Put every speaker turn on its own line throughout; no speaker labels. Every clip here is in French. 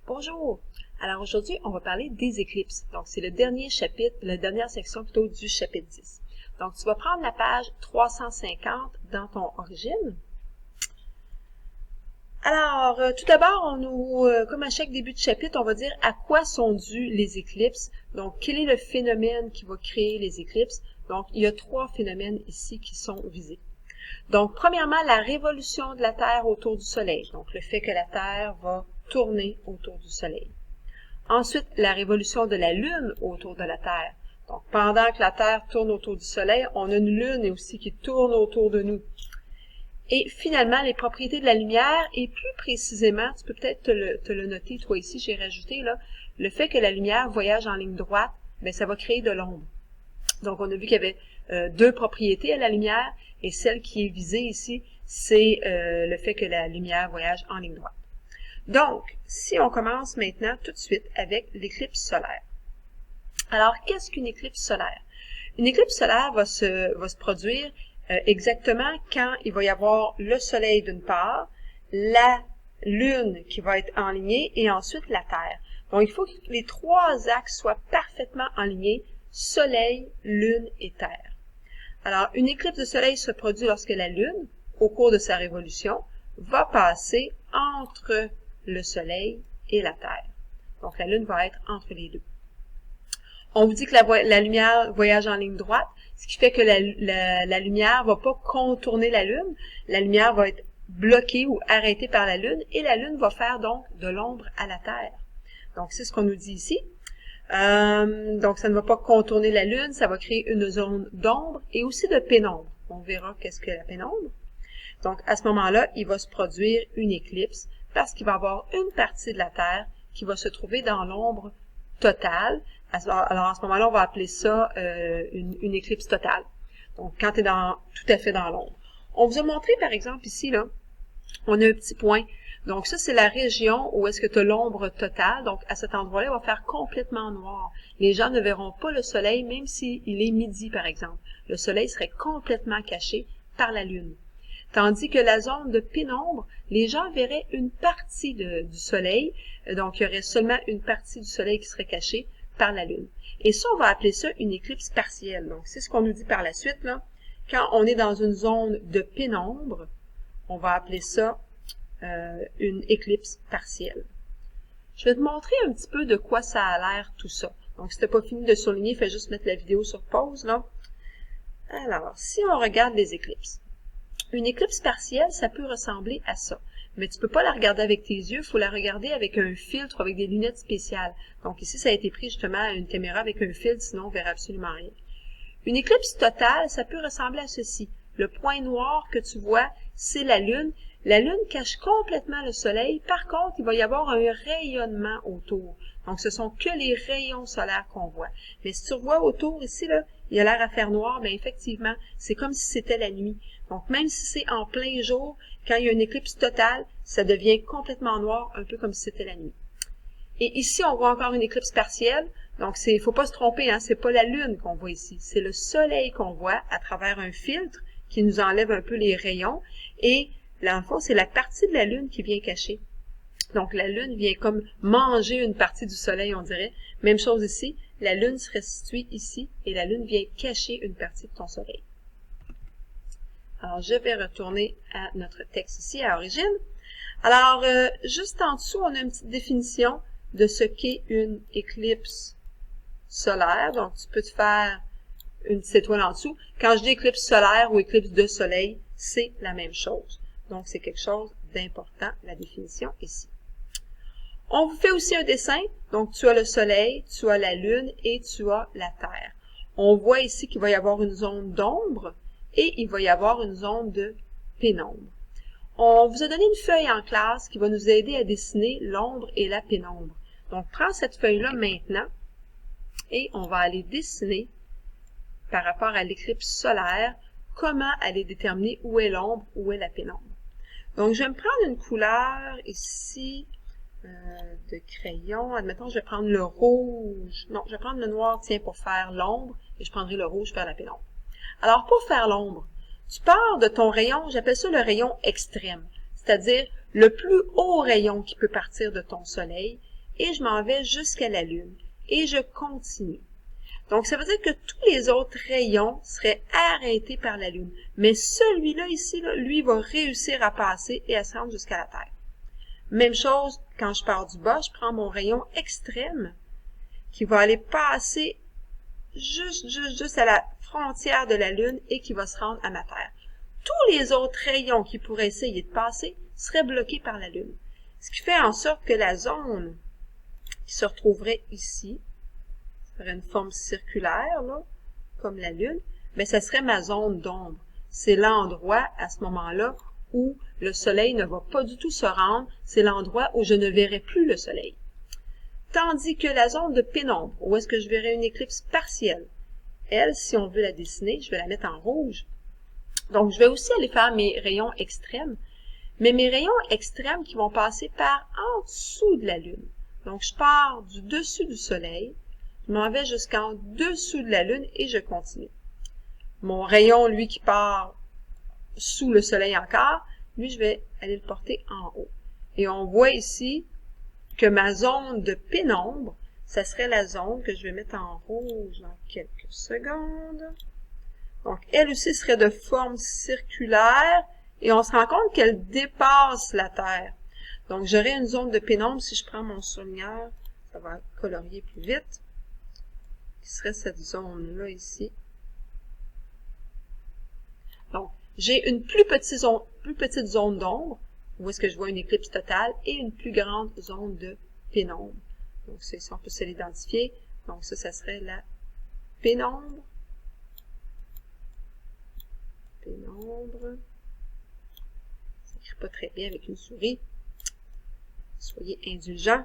Bonjour! Alors aujourd'hui, on va parler des éclipses. Donc, c'est le dernier chapitre, la dernière section plutôt du chapitre 10. Donc, tu vas prendre la page 350 dans ton origine. Alors, tout d'abord, comme à chaque début de chapitre, on va dire à quoi sont dues les éclipses. Donc, quel est le phénomène qui va créer les éclipses? Donc, il y a trois phénomènes ici qui sont visés. Donc, premièrement, la révolution de la Terre autour du Soleil. Donc, le fait que la Terre va tourner autour du Soleil. Ensuite, la révolution de la Lune autour de la Terre. Donc, pendant que la Terre tourne autour du Soleil, on a une Lune aussi qui tourne autour de nous. Et finalement, les propriétés de la lumière, et plus précisément, tu peux peut-être te le noter, toi ici, j'ai rajouté là, le fait que la lumière voyage en ligne droite, bien, ça va créer de l'ombre. Donc, on a vu qu'il y avait deux propriétés à la lumière, et celle qui est visée ici, c'est le fait que la lumière voyage en ligne droite. Donc, si on commence maintenant tout de suite avec l'éclipse solaire. Alors, qu'est-ce qu'une éclipse solaire? Une éclipse solaire va se produire exactement quand il va y avoir le Soleil d'une part, la Lune qui va être enlignée et ensuite la Terre. Donc, il faut que les trois axes soient parfaitement alignés, Soleil, Lune et Terre. Alors, une éclipse de Soleil se produit lorsque la Lune, au cours de sa révolution, va passer entre le Soleil et la Terre. Donc, la Lune va être entre les deux. On vous dit que la lumière voyage en ligne droite, ce qui fait que la lumière ne va pas contourner la Lune. La lumière va être bloquée ou arrêtée par la Lune et la Lune va faire donc de l'ombre à la Terre. Donc, c'est ce qu'on nous dit ici. Donc, ça ne va pas contourner la Lune, ça va créer une zone d'ombre et aussi de pénombre. On verra qu'est-ce que la pénombre. Donc, à ce moment-là, il va se produire une éclipse parce qu'il va y avoir une partie de la Terre qui va se trouver dans l'ombre totale. Alors, à ce moment-là, on va appeler ça une éclipse totale. Donc, quand tu es tout à fait dans l'ombre. On vous a montré, par exemple, ici, là, on a un petit point. Donc, ça, c'est la région où est-ce que tu as l'ombre totale. Donc, à cet endroit-là, il va faire complètement noir. Les gens ne verront pas le soleil, même s'il est midi, par exemple. Le soleil serait complètement caché par la Lune. Tandis que la zone de pénombre, les gens verraient une partie du soleil. Donc, il y aurait seulement une partie du soleil qui serait cachée par la Lune. Et ça, on va appeler ça une éclipse partielle. Donc, c'est ce qu'on nous dit par la suite, là. Quand on est dans une zone de pénombre, on va appeler ça une éclipse partielle. Je vais te montrer un petit peu de quoi ça a l'air tout ça. Donc, si tu n'as pas fini de souligner, fais juste mettre la vidéo sur pause, là. Alors, si on regarde les éclipses. Une éclipse partielle, ça peut ressembler à ça. Mais tu peux pas la regarder avec tes yeux, il faut la regarder avec un filtre, avec des lunettes spéciales. Donc ici, ça a été pris justement à une caméra avec un filtre, sinon on verra absolument rien. Une éclipse totale, ça peut ressembler à ceci. Le point noir que tu vois, c'est la Lune. La Lune cache complètement le Soleil. Par contre, il va y avoir un rayonnement autour. Donc, ce sont que les rayons solaires qu'on voit. Mais si tu revois autour ici, là, il a l'air à faire noir, mais effectivement, c'est comme si c'était la nuit. Donc, même si c'est en plein jour, quand il y a une éclipse totale, ça devient complètement noir, un peu comme si c'était la nuit. Et ici, on voit encore une éclipse partielle. Donc, faut pas se tromper, hein, c'est pas la Lune qu'on voit ici. C'est le Soleil qu'on voit à travers un filtre qui nous enlève un peu les rayons. Et, là, en fond, c'est la partie de la Lune qui vient cacher. Donc, la Lune vient comme manger une partie du Soleil, on dirait. Même chose ici, la Lune serait située ici et la Lune vient cacher une partie de ton Soleil. Alors, je vais retourner à notre texte ici, à Origine. Alors, juste en dessous, on a une petite définition de ce qu'est une éclipse solaire. Donc, tu peux te faire une petite étoile en dessous. Quand je dis éclipse solaire ou éclipse de soleil, c'est la même chose. Donc, c'est quelque chose d'important, la définition ici. On vous fait aussi un dessin. Donc, tu as le soleil, tu as la Lune et tu as la Terre. On voit ici qu'il va y avoir une zone d'ombre et il va y avoir une zone de pénombre. On vous a donné une feuille en classe qui va nous aider à dessiner l'ombre et la pénombre. Donc, prends cette feuille-là maintenant et on va aller dessiner par rapport à l'éclipse solaire comment aller déterminer où est l'ombre, où est la pénombre. Donc, je vais me prendre une couleur ici de crayon. Admettons, je vais prendre le rouge. Non, je vais prendre le noir, tiens, pour faire l'ombre et je prendrai le rouge pour faire la pénombre. Alors, pour faire l'ombre, tu pars de ton rayon, j'appelle ça le rayon extrême, c'est-à-dire le plus haut rayon qui peut partir de ton soleil, et je m'en vais jusqu'à la Lune et je continue. Donc, ça veut dire que tous les autres rayons seraient arrêtés par la Lune. Mais celui-là ici, là, lui, va réussir à passer et à se rendre jusqu'à la Terre. Même chose, quand je pars du bas, je prends mon rayon extrême qui va aller passer juste à la frontière de la Lune et qui va se rendre à ma Terre. Tous les autres rayons qui pourraient essayer de passer seraient bloqués par la Lune. Ce qui fait en sorte que la zone qui se retrouverait ici, ça ferait une forme circulaire, là, comme la Lune, mais ça serait ma zone d'ombre. C'est l'endroit, à ce moment-là, où le Soleil ne va pas du tout se rendre. C'est l'endroit où je ne verrai plus le Soleil. Tandis que la zone de pénombre, où est-ce que je verrai une éclipse partielle, elle, si on veut la dessiner, je vais la mettre en rouge. Donc, je vais aussi aller faire mes rayons extrêmes, mais mes rayons extrêmes qui vont passer par en dessous de la Lune. Donc, je pars du dessus du Soleil, je m'en vais jusqu'en dessous de la Lune et je continue. Mon rayon, lui, qui part sous le Soleil encore, lui, je vais aller le porter en haut. Et on voit ici que ma zone de pénombre, ça serait la zone que je vais mettre en rouge dans quelques secondes. Donc, elle aussi serait de forme circulaire et on se rend compte qu'elle dépasse la Terre. Donc, j'aurais une zone de pénombre, si je prends mon surligneur, ça va colorier plus vite, qui serait cette zone-là ici. Donc, j'ai une plus petite zone d'ombre, où est-ce que je vois une éclipse totale, et une plus grande zone de pénombre. Donc, ça, ici, on peut se l'identifier. Donc, ça serait la pénombre. Pénombre. Ça n'écrit pas très bien avec une souris. Soyez indulgents.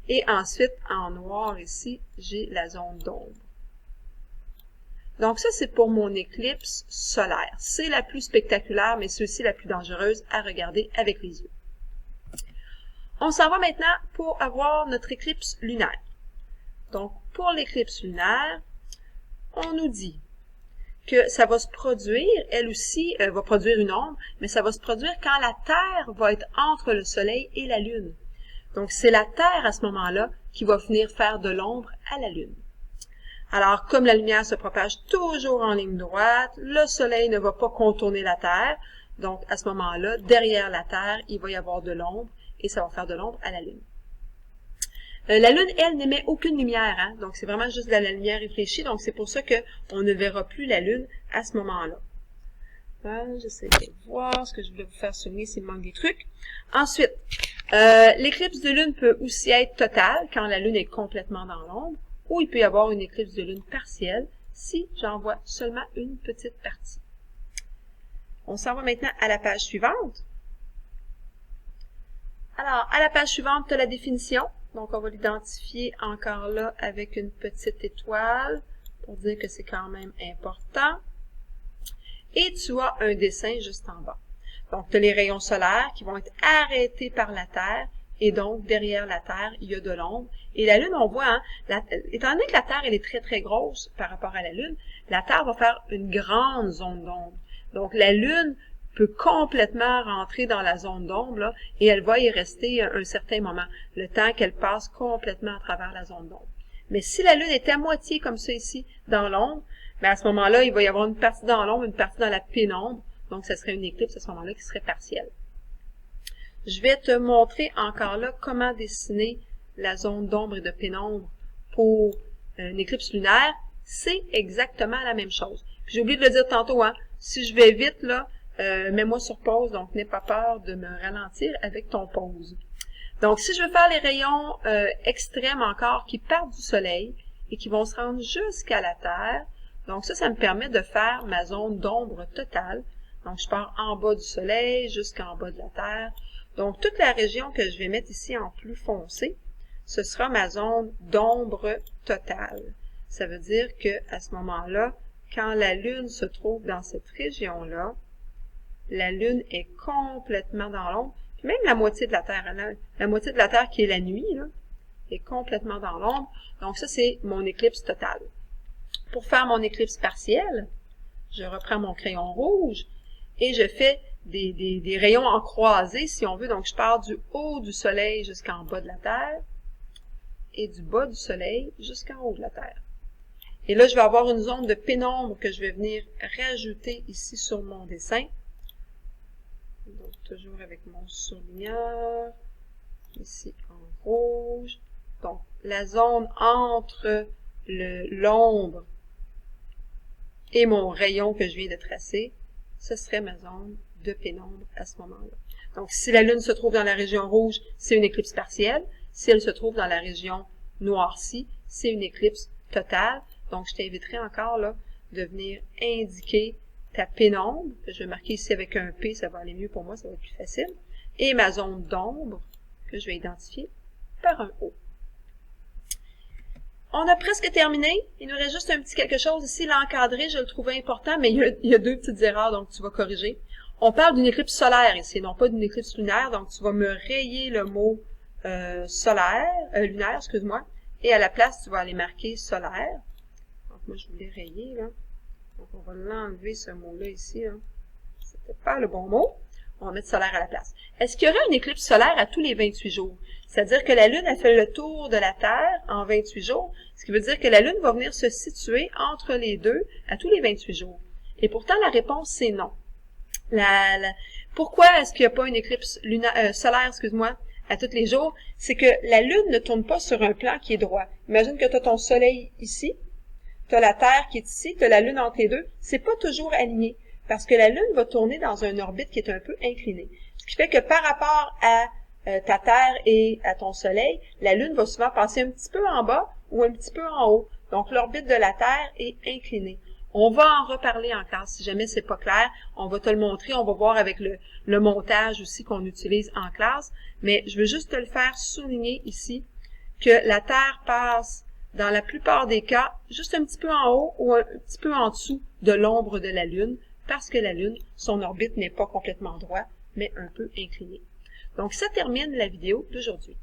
Et ensuite, en noir ici, j'ai la zone d'ombre. Donc ça, c'est pour mon éclipse solaire. C'est la plus spectaculaire, mais c'est aussi la plus dangereuse à regarder avec les yeux. On s'en va maintenant pour avoir notre éclipse lunaire. Donc, pour l'éclipse lunaire, on nous dit que ça va se produire, elle aussi va produire une ombre, mais ça va se produire quand la Terre va être entre le Soleil et la Lune. Donc, c'est la Terre à ce moment-là qui va venir faire de l'ombre à la Lune. Alors, comme la lumière se propage toujours en ligne droite, le Soleil ne va pas contourner la Terre. Donc, à ce moment-là, derrière la Terre, il va y avoir de l'ombre et ça va faire de l'ombre à la Lune. La Lune, elle, n'émet aucune lumière. Hein? Donc, c'est vraiment juste de la lumière réfléchie. Donc, c'est pour ça qu'on ne verra plus la Lune à ce moment-là. J'essaie de voir ce que je voulais vous faire souligner s'il manque des trucs. Ensuite, l'éclipse de Lune peut aussi être totale quand la Lune est complètement dans l'ombre. Ou il peut y avoir une éclipse de Lune partielle si j'en vois seulement une petite partie. On s'en va maintenant à la page suivante. Alors, à la page suivante, tu as la définition. Donc, on va l'identifier encore là avec une petite étoile pour dire que c'est quand même important. Et tu as un dessin juste en bas. Donc, tu as les rayons solaires qui vont être arrêtés par la Terre. Et donc, derrière la Terre, il y a de l'ombre. Et la Lune, on voit, hein, étant donné que la Terre, elle est très, très grosse par rapport à la Lune, la Terre va faire une grande zone d'ombre. Donc, la Lune peut complètement rentrer dans la zone d'ombre, là, et elle va y rester un certain moment, le temps qu'elle passe complètement à travers la zone d'ombre. Mais si la Lune est à moitié comme ça ici, dans l'ombre, ben à ce moment-là, il va y avoir une partie dans l'ombre, une partie dans la pénombre. Donc, ça serait une éclipse à ce moment-là qui serait partielle. Je vais te montrer encore là comment dessiner la zone d'ombre et de pénombre pour une éclipse lunaire. C'est exactement la même chose. J'ai oublié de le dire tantôt, hein. Si je vais vite, là, mets-moi sur pause, donc n'aie pas peur de me ralentir avec ton pause. Donc, si je veux faire les rayons extrêmes encore qui partent du Soleil et qui vont se rendre jusqu'à la Terre, donc ça me permet de faire ma zone d'ombre totale. Donc, je pars en bas du Soleil jusqu'en bas de la Terre. Donc, toute la région que je vais mettre ici en plus foncé, ce sera ma zone d'ombre totale. Ça veut dire que à ce moment-là, quand la Lune se trouve dans cette région-là, la Lune est complètement dans l'ombre. Même la moitié de la Terre, la moitié de la Terre qui est la nuit, là, est complètement dans l'ombre. Donc, ça, c'est mon éclipse totale. Pour faire mon éclipse partielle, je reprends mon crayon rouge et je fais des rayons en croisée, si on veut. Donc, je pars du haut du Soleil jusqu'en bas de la Terre. et du bas du soleil jusqu'en haut de la Terre. Et là, je vais avoir une zone de pénombre que je vais venir rajouter ici sur mon dessin. Donc, toujours avec mon surligneur, ici en rouge. Donc, la zone entre l'ombre et mon rayon que je viens de tracer, ce serait ma zone de pénombre à ce moment-là. Donc, si la Lune se trouve dans la région rouge, c'est une éclipse partielle. Si elle se trouve dans la région noircie, c'est une éclipse totale. Donc, je t'inviterai encore là de venir indiquer ta pénombre, que je vais marquer ici avec un P, ça va aller mieux pour moi, ça va être plus facile, et ma zone d'ombre, que je vais identifier par un O. On a presque terminé. Il nous reste juste un petit quelque chose ici, l'encadré, je le trouvais important, mais il y a deux petites erreurs, donc tu vas corriger. On parle d'une éclipse solaire ici, non pas d'une éclipse lunaire, donc tu vas me rayer le mot lunaire, excuse-moi, et à la place, tu vas aller marquer solaire. Donc moi, je voulais rayer, là. Donc on va l'enlever, ce mot-là ici, là. C'était pas le bon mot. On va mettre solaire à la place. Est-ce qu'il y aurait une éclipse solaire à tous les 28 jours? C'est-à-dire que la Lune a fait le tour de la Terre en 28 jours, ce qui veut dire que la Lune va venir se situer entre les deux à tous les 28 jours. Et pourtant, la réponse, c'est non. Pourquoi est-ce qu'il n'y a pas une éclipse solaire, excuse-moi, à tous les jours? C'est que la Lune ne tourne pas sur un plan qui est droit. Imagine que tu as ton Soleil ici, tu as la Terre qui est ici, tu as la Lune entre les deux. C'est pas toujours aligné, parce que la Lune va tourner dans un orbite qui est un peu incliné. Ce qui fait que par rapport à ta Terre et à ton Soleil, la Lune va souvent passer un petit peu en bas ou un petit peu en haut. Donc, l'orbite de la Terre est inclinée. On va en reparler encore, si jamais c'est pas clair. On va te le montrer, on va voir avec le montage aussi qu'on utilise en classe. Mais je veux juste te le faire souligner ici, que la Terre passe, dans la plupart des cas, juste un petit peu en haut ou un petit peu en dessous de l'ombre de la Lune, parce que la Lune, son orbite n'est pas complètement droit, mais un peu incliné. Donc, ça termine la vidéo d'aujourd'hui.